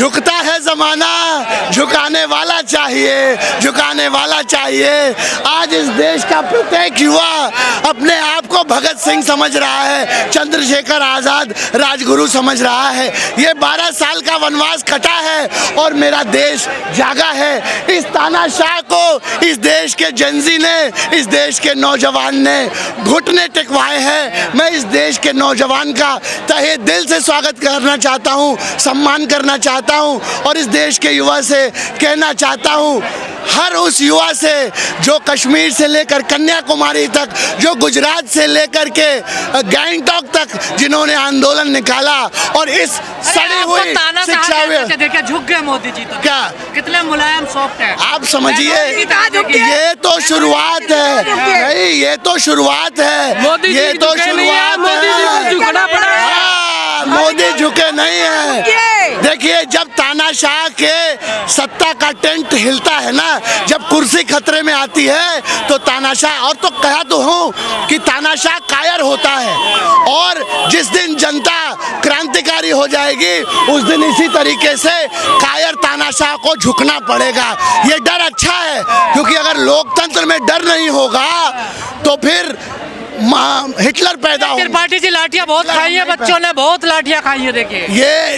झुकता है जमाना, झुकाने वाला चाहिए, झुकाने वाला चाहिए। आज इस देश का प्रत्येक युवा अपने आप को भगत सिंह समझ रहा है, चंद्रशेखर आजाद राजगुरु समझ रहा है। ये 12 साल का वनवास कटा है और मेरा देश जागा है। इस तानाशाह को इस देश के जनजी ने, इस देश के नौजवान ने घुटने टिकवाए हैं। मैं इस देश के नौजवान का तहे दिल से स्वागत करना चाहता हूँ, सम्मान करना चाहता हूँ और इस देश के युवा से कहना चाहता हूँ, हर उस युवा से जो कश्मीर से लेकर कन्याकुमारी तक, जो गुजरात से लेकर के गैंगटॉक तक जिन्होंने आंदोलन निकाला और इस सड़ी हुई शिक्षा में देखिए झुक गए मोदी जी। तो क्या कितने मुलायम सॉफ्ट है आप समझिए, ये तो शुरुआत है। नहीं, ये तो शुरुआत है, ये तो शुरुआत है। मोदी झुके नहीं है। देखिए, जब तानाशाह के सत्ता का टेंट हिलता है ना, जब कुर्सी खतरे में आती है तो तानाशाह, और तो कहा तो हूँ कि तानाशाह कायर होता है और जिस दिन जनता क्रांतिकारी हो जाएगी उस दिन इसी तरीके से कायर तानाशाह को झुकना पड़ेगा। ये डर अच्छा है, क्योंकि अगर लोकतंत्र में डर नहीं होगा तो फिर हिटलर पैदा हो। त्रिपाठी जी लाठियां बहुत खाई है, बच्चों ने बहुत लाठियां खाई है। देखिए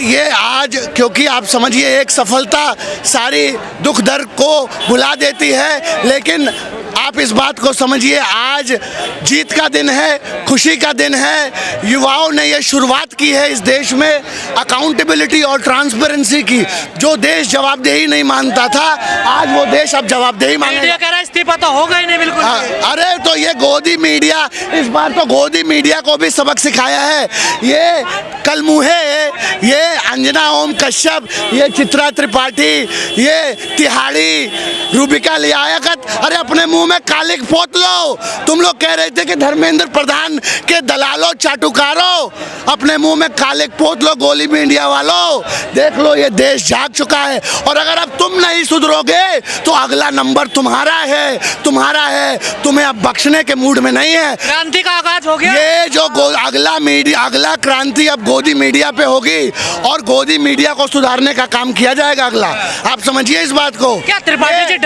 ये आज, क्योंकि आप समझिए एक सफलता सारी दुख दर्द को भुला देती है, लेकिन आप इस बात को समझिए, आज जीत का दिन है, खुशी का दिन है। युवाओं ने ये शुरुआत की है इस देश में अकाउंटेबिलिटी और ट्रांसपेरेंसी की। जो देश जवाबदेही नहीं मानता था, आज वो देश अब जवाबदेही मांगेगा। कह रहा है इस्तीफा तो होगा ही नहीं बिल्कुल। अरे तो ये गोदी मीडिया, इस बार तो गोदी मीडिया को भी सबक सिखाया है। ये कलमुहे, ये अंजना ओम कश्यप, ये चित्रा त्रिपाठी, ये तिहाड़ी, रूबिका लियाकत, अरे अपने मुंह में कालिक पोत लो। तुम लोग कह रहे थे कि धर्मेंद्र प्रधान के दलालों, चाटुकारों, अपने मुंह में कालिक पोत लो। गोली मीडिया वालों, देख लो, ये देश जाग चुका है और अगर अब तुम नहीं सुधरोगे तो अगला नंबर तुम्हारा है, तुम्हारा है। तुम्हें अब बख्शने के मूड में नहीं है। क्रांति का आगाज हो गया। ये जो अगला क्रांति अब गोदी मीडिया पे होगी और गोदी मीडिया को सुधारने का काम किया जाएगा अगला। आप समझिए इस बात को। क्या त्रिपाठी जी,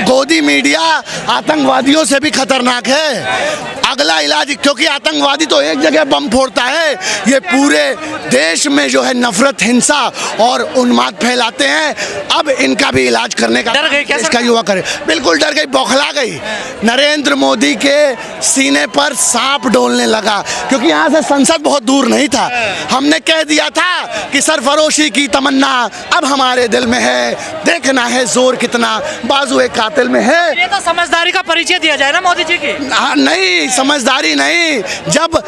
गोदी मीडिया आतंकवादियों से भी खतरनाक है। अगला इलाज, क्योंकि आतंकवादी तो एक जगह बम फोड़ता है, ये पूरे देश में जो है नफरत, हिंसा और उन्माद फैलाते हैं। अब इनका भी इलाज करने का इसका युवा करे। बिल्कुल डर गई, बौखला गई। नरेंद्र मोदी के सीने पर सांप डोलने लगा, क्योंकि यहाँ से संसद बहुत दूर नहीं था। हमने कह दिया था कि सरफरोशी की तमन्ना अब हमारे दिल में है, देखना है जोर कितना बाजुए कातिल में है। ये तो समझदारी का परिचय दिया जाए ना मोदी जी की। नहीं, समझदारी नहीं। जब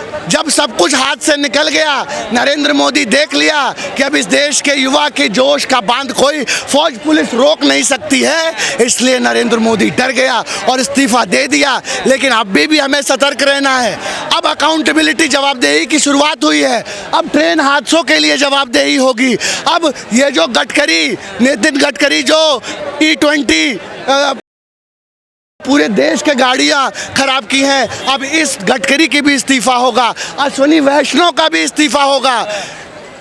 सब कुछ हाथ से निकल गया, नरेंद्र मोदी देख लिया कि अब इस देश के युवा के जोश का बांध कोई फौज पुलिस रोक नहीं सकती है, इसलिए नरेंद्र मोदी डर गया और इस्तीफा दे दिया। लेकिन अभी भी हमें सतर्क रहना है। अब अकाउंटेबिलिटी, जवाबदेही की शुरुआत हुई है। अब ट्रेन हादसों के लिए जवाबदेही होगी। अब ये जो नितिन गडकरी जो E20 पूरे देश के गाड़ियां खराब की हैं, अब इस गडकरी की भी इस्तीफा होगा, अश्विनी वैष्णव का भी इस्तीफा होगा,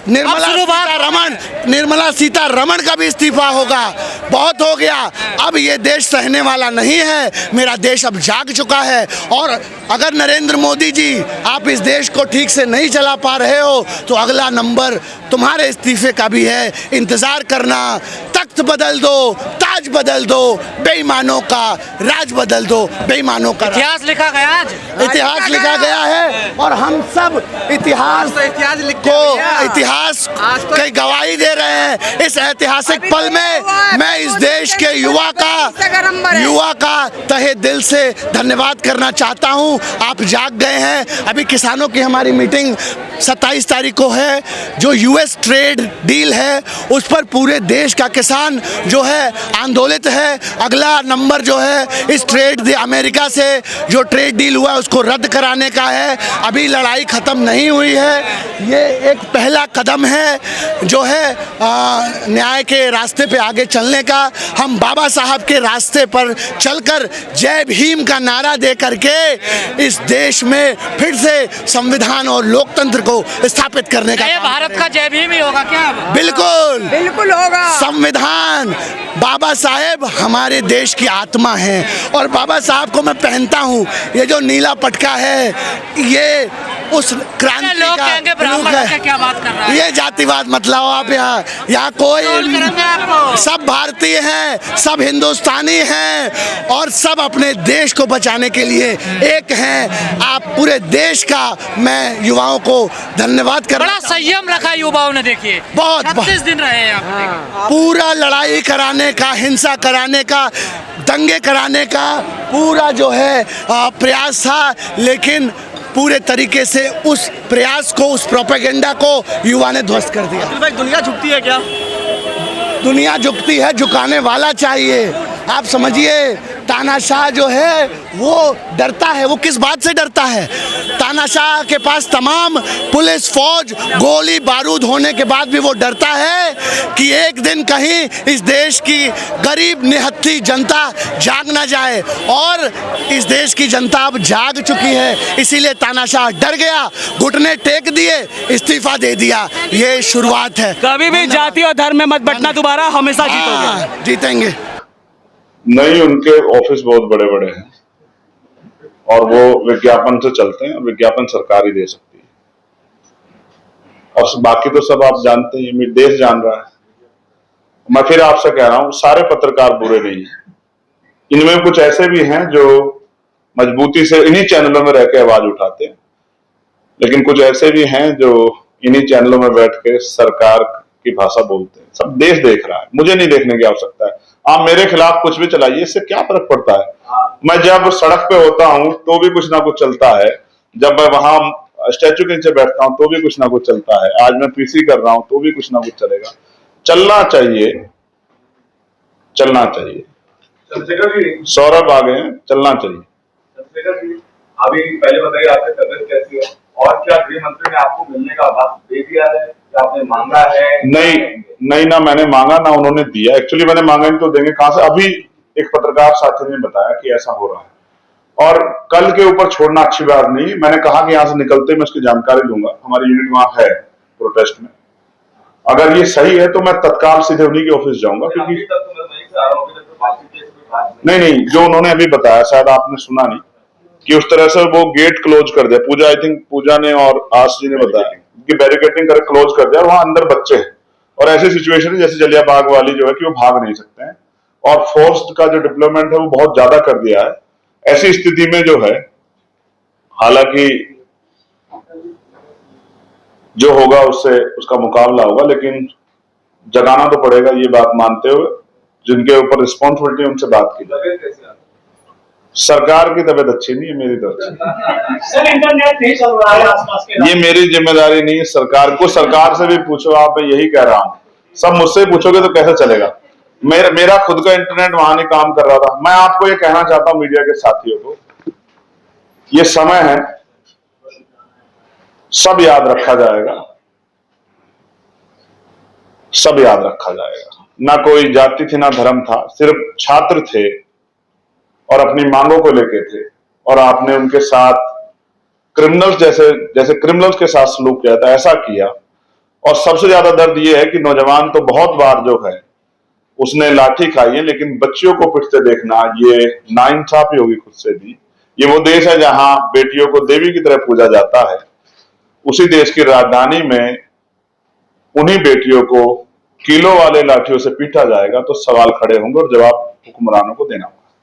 निर्मला सीतारमण का भी इस्तीफा होगा। बहुत हो गया, अब ये देश सहने वाला नहीं है। मेरा देश अब जाग चुका है और अगर नरेंद्र मोदी जी आप इस देश को ठीक से नहीं चला पा रहे हो तो अगला नंबर तुम्हारे इस्तीफे का भी है। इंतजार करना, तख्त बदल दो, ताज बदल दो, बेईमानों का राज बदल दो, बेईमानों का इतिहास लिखा गया। आज इतिहास लिखा गया है और हम सब इतिहास की गवाही दे रहे हैं। इस ऐतिहासिक पल में मैं इस देश के युवा का तहे दिल से धन्यवाद करना चाहता हूं। आप जाग गए हैं। अभी किसानों की हमारी मीटिंग 27 तारीख को है। जो US ट्रेड डील है उस पर पूरे देश का किसान हिंदुस्तान जो है आंदोलित है। अगला नंबर जो है इस ट्रेड अमेरिका से जो ट्रेड डील हुआ है उसको रद्द कराने का है। अभी लड़ाई ख़त्म नहीं हुई है, ये एक पहला कदम है जो है न्याय के रास्ते पे आगे चलने का। हम बाबा साहब के रास्ते पर चलकर जय भीम का नारा दे करके इस देश में फिर से संविधान और लोकतंत्र को स्थापित करने का ये भारत का जय भीम ही होगा क्या? बिल्कुल बिल्कुल होगा। संविधान बाबा साहेब हमारे देश की आत्मा है और बाबा साहब को मैं पहनता हूँ। ये जो नीला पटका है ये उस क्रांति लोग का कहेंगे रुख ब्राह्मण है। होके क्या बात कर रहा है? ये जातिवाद मत लाओ आप यहाँ कोई करेंगे आपको। सब भारतीय हैं, सब हिंदुस्तानी हैं और सब अपने देश को बचाने के लिए एक हैं। आप पूरे देश का मैं युवाओं को धन्यवाद कर बड़ा संयम रखा युवाओं ने, देखिए बहुत 36 दिन रहे हैं आप। पूरा लड़ाई कराने का, हिंसा कराने का, दंगे कराने का पूरा जो है प्रयास था, लेकिन पूरे तरीके से उस प्रयास को, उस प्रोपेगेंडा को युवा ने ध्वस्त कर दिया। भाई दुनिया झुकती है क्या? दुनिया झुकती है, झुकाने वाला चाहिए। आप समझिए तानाशाह जो है वो डरता है। वो किस बात से डरता है? तानाशाह के पास तमाम पुलिस फौज गोली बारूद होने के बाद भी वो डरता है कि एक दिन कहीं इस देश की गरीब निहत्थी जनता जाग ना जाए, और इस देश की जनता अब जाग चुकी है। इसीलिए तानाशाह डर गया, घुटने टेक दिए, इस्तीफा दे दिया। ये शुरुआत है। कभी भी जाति और धर्म में मत बंटना, दोबारा हमेशा जीतोगे। जीतेंगे। नहीं, उनके ऑफिस बहुत बड़े बड़े हैं और वो विज्ञापन से चलते हैं। विज्ञापन सरकार ही दे सकती है और बाकी तो सब आप जानते हैं, देश जान रहा है। मैं फिर आपसे कह रहा हूं, सारे पत्रकार बुरे नहीं हैं। इनमें कुछ ऐसे भी हैं जो मजबूती से इन्हीं चैनलों में रह के आवाज उठाते हैं, लेकिन कुछ ऐसे भी हैं जो इन्हीं चैनलों में बैठ के सरकार की भाषा बोलते हैं। सब देश देख रहा है, मुझे नहीं देखने की आवश्यकता है। आप मेरे खिलाफ कुछ भी चलाइए, इससे क्या फर्क पड़ता है? मैं जब सड़क पे होता हूं तो भी कुछ ना कुछ चलता है, जब मैं वहां स्टैचू के नीचे बैठता हूं तो भी कुछ ना कुछ चलता है, आज मैं पीसी कर रहा हूं तो भी कुछ ना कुछ चलेगा। चलना चाहिए, चलना चाहिए। चंद्रशेखर जी, सौरभ आ गए हैं, चलना चाहिए। चंद्रशेखर जी, अभी पहले बताइए आपकी तबियत कैसी है और क्या गृह मंत्री ने आपको मिलने का वक्त दे दिया है, क्या आपने मांगा है? नहीं ना मैंने मांगा ना उन्होंने दिया। एक्चुअली मैंने मांगा नहीं तो देंगे कहां से? अभी एक पत्रकार साथी ने बताया कि ऐसा हो रहा है और कल के ऊपर छोड़ना अच्छी बात नहीं। मैंने कहा कि यहाँ से निकलते मैं उसकी जानकारी दूंगा। हमारी यूनिट वहां है प्रोटेस्ट में। अगर ये सही है तो मैं तत्काल सीधे उन्हीं के ऑफिस जाऊंगा, क्योंकि नहीं, जो उन्होंने अभी बताया शायद आपने सुना नहीं कि उस तरह से वो गेट क्लोज कर दिया। पूजा, आई थिंक पूजा ने और आस जी ने बताया कि बैरिकेडिंग कर क्लोज कर दिया, वहां अंदर बच्चे हैं और ऐसी सिचुएशन है जैसे जलिया बाग वाली जो है कि वो भाग नहीं सकते हैं और फोर्स का जो डिप्लॉयमेंट है वो बहुत ज्यादा कर दिया है। ऐसी स्थिति में जो है, हालांकि जो होगा उससे उसका मुकाबला होगा, लेकिन जगाना तो पड़ेगा ये बात मानते हुए जिनके ऊपर रिस्पॉन्सिबिलिटी उनसे बात की जाए। सरकार की तबीयत अच्छी नहीं है, मेरी तो अच्छी। सर, इंटरनेट नहीं चल रहा है आसपास के। ये मेरी जिम्मेदारी नहीं है। सरकार को, सरकार से भी पूछो आप, मैं यही कह रहा हूं। सब मुझसे पूछोगे तो कैसे चलेगा? मेरा खुद का इंटरनेट वहां नहीं काम कर रहा था। मैं आपको ये कहना चाहता हूं मीडिया के साथियों को, ये समय है, सब याद रखा जाएगा, सब याद रखा जाएगा। ना कोई जाति थी ना धर्म था, सिर्फ छात्र थे और अपनी मांगों को लेके थे और आपने उनके साथ क्रिमिनल्स जैसे क्रिमिनल्स के साथ सलूक किया था, ऐसा किया। और सबसे ज्यादा दर्द यह है कि नौजवान तो बहुत बार जो है उसने लाठी खाई है, लेकिन बच्चियों को पिटते देखना ये नाइंसाफी होगी खुद से भी। ये वो देश है जहां बेटियों को देवी की तरह पूजा जाता है, उसी देश की राजधानी में उन्हीं बेटियों को किलो वाले लाठियों से पीटा जाएगा तो सवाल खड़े होंगे और जवाब हुक्मरानों को देना।